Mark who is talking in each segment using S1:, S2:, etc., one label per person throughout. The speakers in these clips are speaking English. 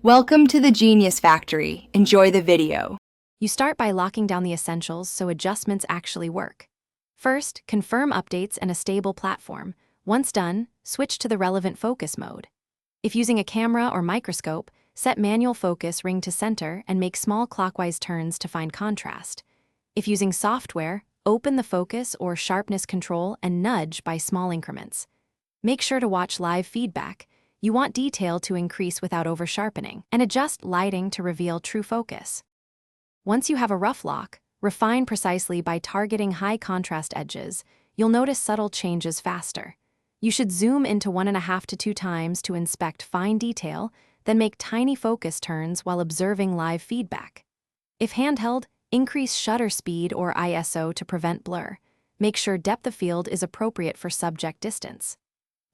S1: Welcome to the Genius Factory. Enjoy the video.
S2: You start by locking down the essentials so adjustments actually work. First, confirm updates and a stable platform. Once done, switch to the relevant focus mode. If using a camera or microscope, set manual focus ring to center and make small clockwise turns to find contrast. If using software, open the focus or sharpness control and nudge by small increments. Make sure to watch live feedback. You want detail to increase without over-sharpening, and adjust lighting to reveal true focus. Once you have a rough lock, refine precisely by targeting high-contrast edges. You'll notice subtle changes faster. You should zoom into 1.5 to 2 times to inspect fine detail, then make tiny focus turns while observing live feedback. If handheld, increase shutter speed or ISO to prevent blur. Make sure depth of field is appropriate for subject distance.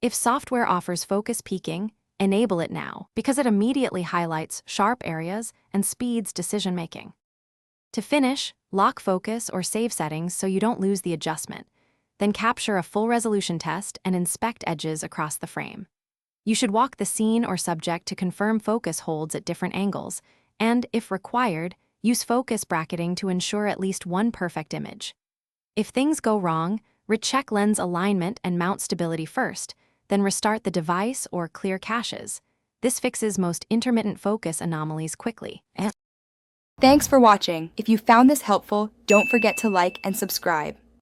S2: If software offers focus peaking, enable it now because it immediately highlights sharp areas and speeds decision-making. To finish, lock focus or save settings so you don't lose the adjustment. Then capture a full resolution test and inspect edges across the frame. You should walk the scene or subject to confirm focus holds at different angles, and, if required, use focus bracketing to ensure at least one perfect image. If things go wrong, recheck lens alignment and mount stability first, then restart the device or clear caches. This fixes most intermittent focus anomalies quickly.
S1: Thanks for watching. If you found this helpful, don't forget to like and subscribe.